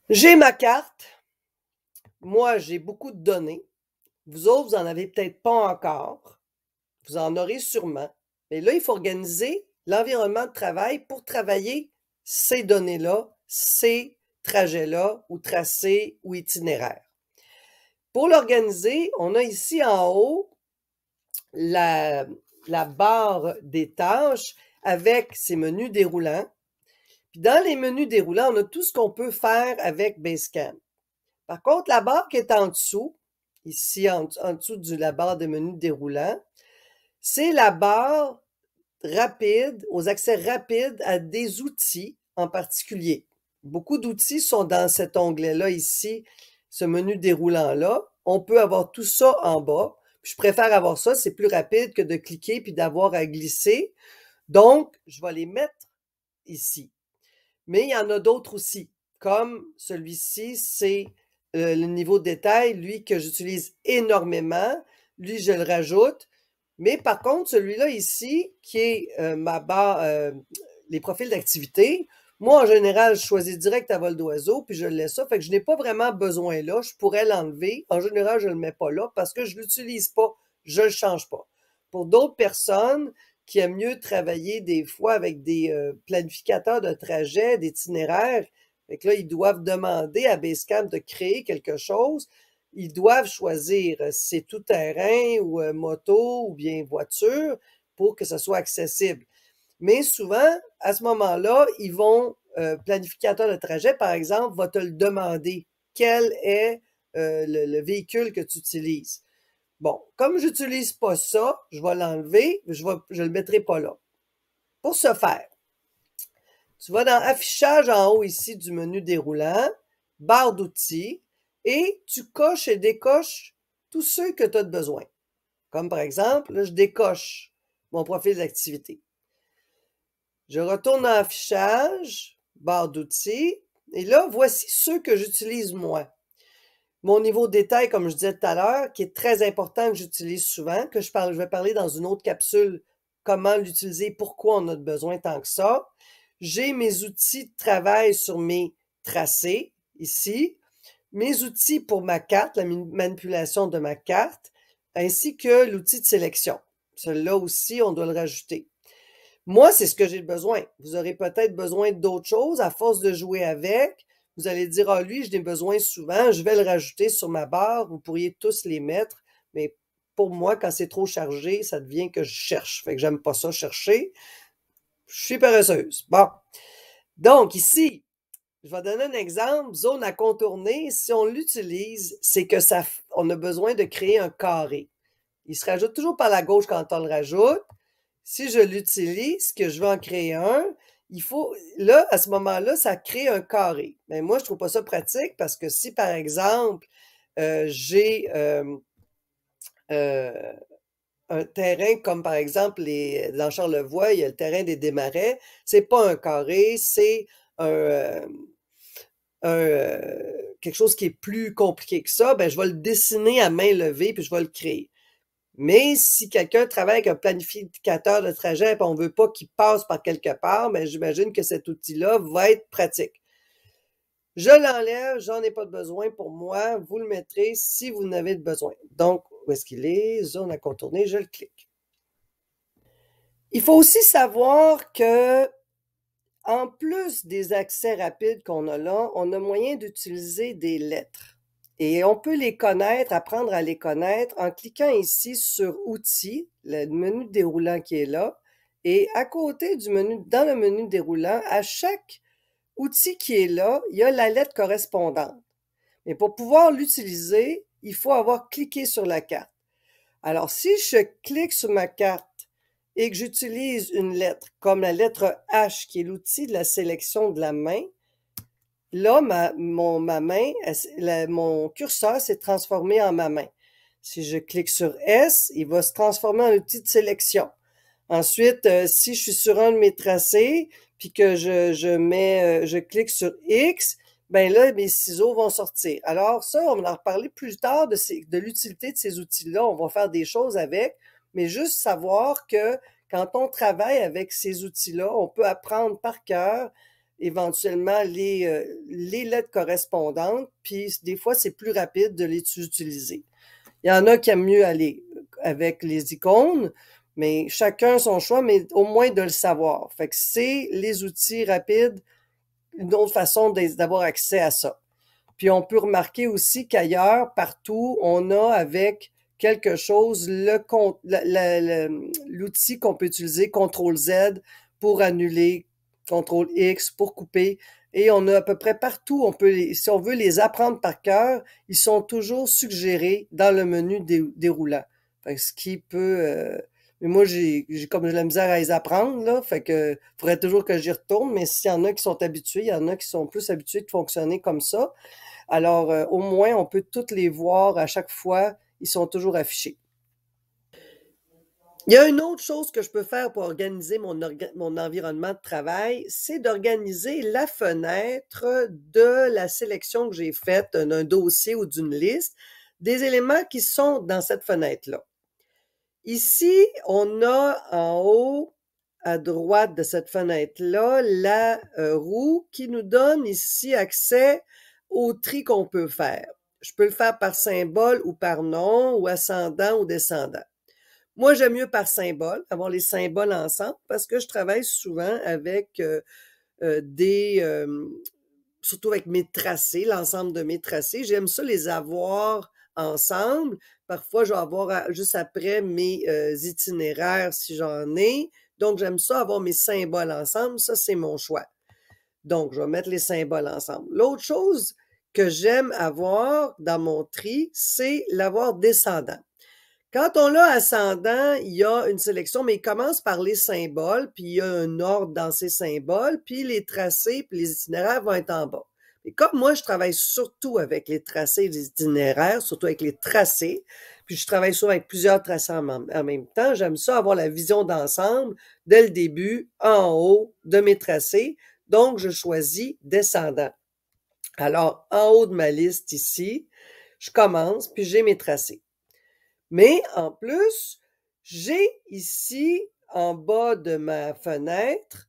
J'ai ma carte. Moi, j'ai beaucoup de données. Vous autres, vous en avez peut-être pas encore. Vous en aurez sûrement. Mais là, il faut organiser l'environnement de travail pour travailler ces données-là, ces trajets-là, ou tracés, ou itinéraires. Pour l'organiser, on a ici en haut la, la barre des tâches avec ses menus déroulants. Puis dans les menus déroulants, on a tout ce qu'on peut faire avec Basecamp. Par contre, la barre qui est en dessous, ici en dessous de la barre de menu déroulant, c'est la barre rapide, aux accès rapides à des outils en particulier. Beaucoup d'outils sont dans cet onglet-là ici, ce menu déroulant-là. On peut avoir tout ça en bas. Je préfère avoir ça, c'est plus rapide que de cliquer puis d'avoir à glisser. Donc, je vais les mettre ici. Mais il y en a d'autres aussi, comme celui-ci, c'est le niveau de détail, lui, que j'utilise énormément. Lui, je le rajoute. Mais par contre, celui-là ici, qui est ma barre, les profils d'activité, moi, en général, je choisis direct à vol d'oiseau, puis je le laisse ça. Fait que je n'ai pas vraiment besoin là. Je pourrais l'enlever. En général, je ne le mets pas là parce que je ne l'utilise pas. Je ne le change pas. Pour d'autres personnes qui aiment mieux travailler des fois avec des planificateurs de trajets, d'itinéraires, fait que là, ils doivent demander à Basecamp de créer quelque chose. Ils doivent choisir si c'est tout terrain ou moto ou bien voiture pour que ce soit accessible. Mais souvent, à ce moment-là, ils vont, planificateur de trajet, par exemple, va te le demander. Quel est le véhicule que tu utilises? Bon, comme j'utilise pas ça, je vais l'enlever, je le mettrai pas là. Pour ce faire, tu vas dans Affichage en haut ici du menu déroulant, barre d'outils, et tu coches et décoches tous ceux que tu as besoin. Comme par exemple, là, je décoche mon profil d'activité. Je retourne dans Affichage, barre d'outils, et là, voici ceux que j'utilise moi. Mon niveau de détail, comme je disais tout à l'heure, qui est très important, que j'utilise souvent, que je vais parler dans une autre capsule, comment l'utiliser, pourquoi on a besoin tant que ça. J'ai mes outils de travail sur mes tracés, ici, mes outils pour ma carte, la manipulation de ma carte, ainsi que l'outil de sélection. Celui-là aussi, on doit le rajouter. Moi, c'est ce que j'ai besoin. Vous aurez peut-être besoin d'autres choses à force de jouer avec. Vous allez dire, ah, lui, je l'ai besoin souvent, je vais le rajouter sur ma barre. Vous pourriez tous les mettre, mais pour moi, quand c'est trop chargé, ça devient que je cherche. Fait que j'aime pas ça chercher. Je suis paresseuse. Bon. Donc, ici, je vais donner un exemple. Zone à contourner, si on l'utilise, c'est que on a besoin de créer un carré. Il se rajoute toujours par la gauche quand on le rajoute. Si je l'utilise, que je veux en créer un, il faut, là, à ce moment-là, ça crée un carré. Mais moi, je trouve pas ça pratique parce que si, par exemple, j'ai un terrain comme, par exemple, dans Charlevoix, il y a le terrain des Desmarais, c'est pas un carré, c'est un, quelque chose qui est plus compliqué que ça, ben, je vais le dessiner à main levée puis je vais le créer. Mais si quelqu'un travaille avec un planificateur de trajet et on ne veut pas qu'il passe par quelque part, ben j'imagine que cet outil-là va être pratique. Je l'enlève, j'en ai pas de besoin pour moi. Vous le mettrez si vous en avez besoin. Donc, où est-ce qu'il est? Zone à contourner, je le clique. Il faut aussi savoir que, en plus des accès rapides qu'on a là, on a moyen d'utiliser des lettres. Et on peut les connaître, apprendre à les connaître en cliquant ici sur Outils, le menu déroulant qui est là. Et à côté du menu, dans le menu déroulant, à chaque outil qui est là, il y a la lettre correspondante. Mais pour pouvoir l'utiliser, il faut avoir cliqué sur la carte. Alors, si je clique sur ma carte et que j'utilise une lettre, comme la lettre H, qui est l'outil de la sélection de la main, là, mon curseur s'est transformé en ma main. Si je clique sur S, il va se transformer en outil de sélection. Ensuite, si je suis sur un de mes tracés, puis que je clique sur X, ben là, mes ciseaux vont sortir. Alors ça, on va en reparler plus tard de l'utilité de ces outils-là. On va faire des choses avec, mais juste savoir que quand on travaille avec ces outils-là, on peut apprendre par cœur éventuellement les lettres correspondantes, puis des fois, c'est plus rapide de les utiliser. Il y en a qui aiment mieux aller avec les icônes, mais chacun son choix, mais au moins de le savoir. Fait que c'est les outils rapides, une autre façon d'avoir accès à ça. Puis on peut remarquer aussi qu'ailleurs, partout, on a avec quelque chose l'outil qu'on peut utiliser, CTRL-Z pour annuler, CTRL-X pour couper. Et on a à peu près partout, si on veut les apprendre par cœur, ils sont toujours suggérés dans le menu déroulant. Fait que ce qui peut... mais moi, j'ai comme de la misère à les apprendre, là. Fait que faudrait toujours que j'y retourne. Mais s'il y en a qui sont habitués, il y en a qui sont plus habitués de fonctionner comme ça. Alors, au moins, on peut toutes les voir à chaque fois. Ils sont toujours affichés. Il y a une autre chose que je peux faire pour organiser mon environnement de travail, c'est d'organiser la fenêtre de la sélection que j'ai faite d'un dossier ou d'une liste, des éléments qui sont dans cette fenêtre-là. Ici, on a en haut, à droite de cette fenêtre-là, la roue qui nous donne ici accès au tri qu'on peut faire. Je peux le faire par symbole ou par nom, ou ascendant ou descendant. Moi, j'aime mieux par symbole, avoir les symboles ensemble, parce que je travaille souvent avec surtout avec mes tracés, l'ensemble de mes tracés. J'aime ça les avoir ensemble. Parfois, je vais avoir juste après mes itinéraires si j'en ai. Donc, j'aime ça avoir mes symboles ensemble. Ça, c'est mon choix. Donc, je vais mettre les symboles ensemble. L'autre chose que j'aime avoir dans mon tri, c'est l'avoir descendant. Quand on l'a ascendant, il y a une sélection, mais il commence par les symboles, puis il y a un ordre dans ces symboles, puis les tracés, puis les itinéraires vont être en bas. Et comme moi, je travaille surtout avec les tracés et les itinéraires, surtout avec les tracés, puis je travaille souvent avec plusieurs tracés en même temps, j'aime ça avoir la vision d'ensemble dès le début, en haut de mes tracés. Donc, je choisis descendant. Alors, en haut de ma liste ici, je commence, puis j'ai mes tracés. Mais en plus, j'ai ici, en bas de ma fenêtre,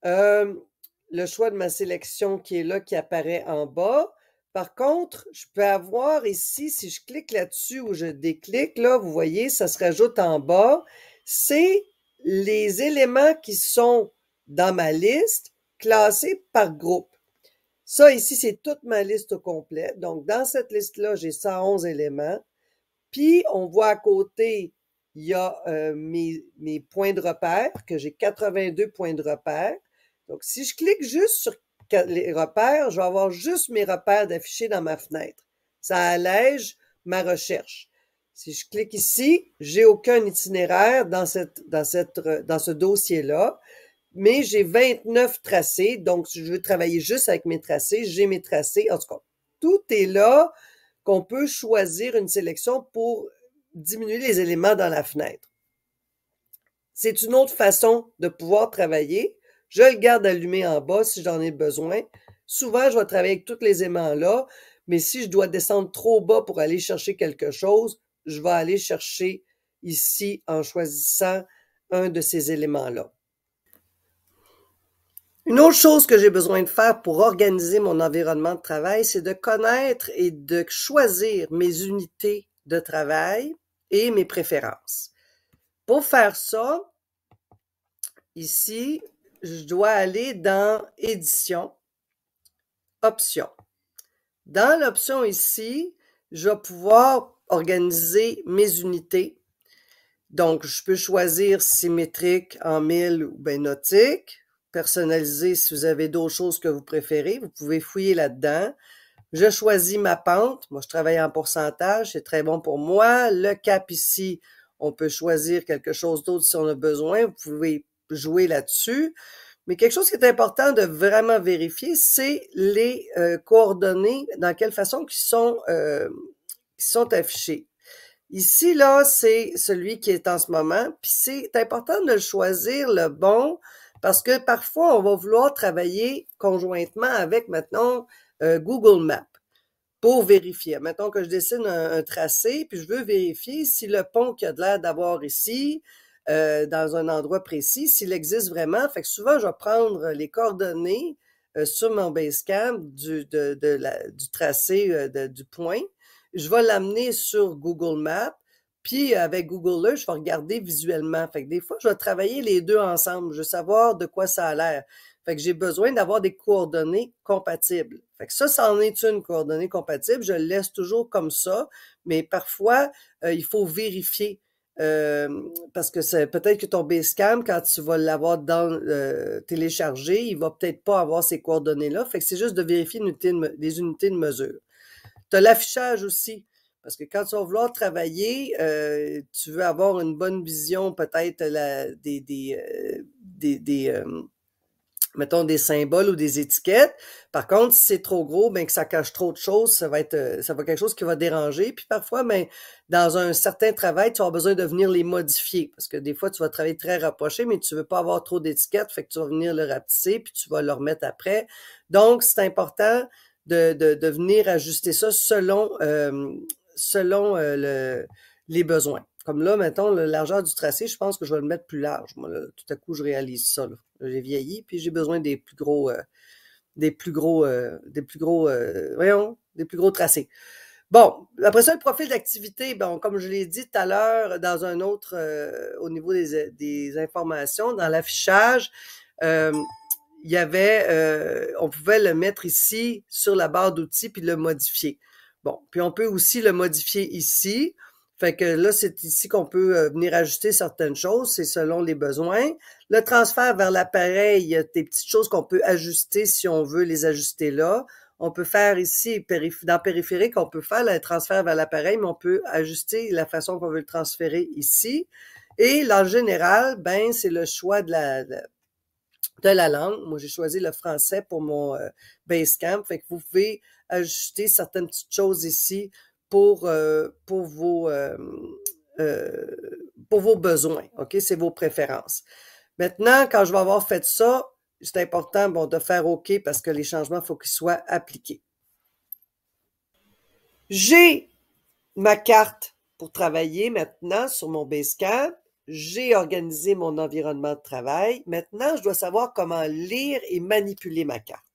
le choix de ma sélection qui est là, qui apparaît en bas. Par contre, je peux avoir ici, si je clique là-dessus ou je déclique, là, vous voyez, ça se rajoute en bas. C'est les éléments qui sont dans ma liste, classés par groupe. Ça, ici, c'est toute ma liste au complet. Donc, dans cette liste-là, j'ai 111 éléments. Puis, on voit à côté, il y a mes points de repère, que j'ai 82 points de repère. Donc, si je clique juste sur les repères, je vais avoir juste mes repères d'afficher dans ma fenêtre. Ça allège ma recherche. Si je clique ici, j'ai aucun itinéraire dans ce dossier-là, mais j'ai 29 tracés. Donc, si je veux travailler juste avec mes tracés, j'ai mes tracés. En tout cas, tout est là, qu'on peut choisir une sélection pour diminuer les éléments dans la fenêtre. C'est une autre façon de pouvoir travailler. Je le garde allumé en bas si j'en ai besoin. Souvent, je vais travailler avec tous les aimants-là, mais si je dois descendre trop bas pour aller chercher quelque chose, je vais aller chercher ici en choisissant un de ces éléments-là. Une autre chose que j'ai besoin de faire pour organiser mon environnement de travail, c'est de connaître et de choisir mes unités de travail et mes préférences. Pour faire ça, ici, je dois aller dans Édition, Options. Dans l'option ici, je vais pouvoir organiser mes unités. Donc, je peux choisir symétrique en mille ou bien nautique. Personnaliser si vous avez d'autres choses que vous préférez. Vous pouvez fouiller là-dedans. Je choisis ma pente. Moi, je travaille en pourcentage. C'est très bon pour moi. Le cap ici, on peut choisir quelque chose d'autre si on a besoin. Vous pouvez jouer là-dessus. Mais quelque chose qui est important de vraiment vérifier, c'est les coordonnées, dans quelle façon qui sont affichées. Ici, là, c'est celui qui est en ce moment. Puis c'est important de choisir le bon parce que parfois, on va vouloir travailler conjointement avec, maintenant, Google Maps pour vérifier. Mettons que je dessine un tracé, puis je veux vérifier si le pont qu'il y a de l'air d'avoir ici, dans un endroit précis, s'il existe vraiment. Fait que souvent, je vais prendre les coordonnées sur mon Basecamp du tracé du point. Je vais l'amener sur Google Maps. Puis avec Google Earth, je vais regarder visuellement. Fait que des fois, je vais travailler les deux ensemble. Je veux savoir de quoi ça a l'air. Fait que j'ai besoin d'avoir des coordonnées compatibles. Fait que ça en est une coordonnée compatible. Je le laisse toujours comme ça, mais parfois, il faut vérifier. Parce que c'est peut-être que ton Basecamp, quand tu vas l'avoir téléchargé, il va peut-être pas avoir ces coordonnées-là. Fait que c'est juste de vérifier les unités de mesure. Tu as l'affichage aussi. Parce que quand tu vas vouloir travailler, tu veux avoir une bonne vision peut-être mettons des symboles ou des étiquettes. Par contre, si c'est trop gros, ben que ça cache trop de choses, ça va quelque chose qui va déranger. Puis parfois, ben, dans un certain travail, tu vas avoir besoin de venir les modifier. Parce que des fois, tu vas travailler très rapproché, mais tu veux pas avoir trop d'étiquettes, fait que tu vas venir le rapetisser, puis tu vas le remettre après. Donc, c'est important de venir ajuster ça selon les besoins. Comme là, mettons, la largeur du tracé, je pense que je vais le mettre plus large. Moi, là, tout à coup, je réalise ça. J'ai vieilli, puis j'ai besoin des plus gros tracés. Bon, après ça, le profil d'activité, bon, comme je l'ai dit tout à l'heure, dans un autre, au niveau des informations, dans l'affichage, il y avait, on pouvait le mettre ici sur la barre d'outils puis le modifier. Bon, puis on peut aussi le modifier ici. Fait que là, c'est ici qu'on peut venir ajuster certaines choses, c'est selon les besoins. Le transfert vers l'appareil, il y a des petites choses qu'on peut ajuster si on veut les ajuster là. On peut faire ici, dans périphérique, on peut faire le transfert vers l'appareil, mais on peut ajuster la façon qu'on veut le transférer ici. Et en général, ben, c'est le choix de la langue. Moi, j'ai choisi le français pour mon Basecamp. Fait que vous pouvez ajuster certaines petites choses ici pour vos besoins. OK? C'est vos préférences. Maintenant, quand je vais avoir fait ça, c'est important, bon, de faire OK parce que les changements, il faut qu'ils soient appliqués. J'ai ma carte pour travailler maintenant sur mon Basecamp. J'ai organisé mon environnement de travail. Maintenant, je dois savoir comment lire et manipuler ma carte.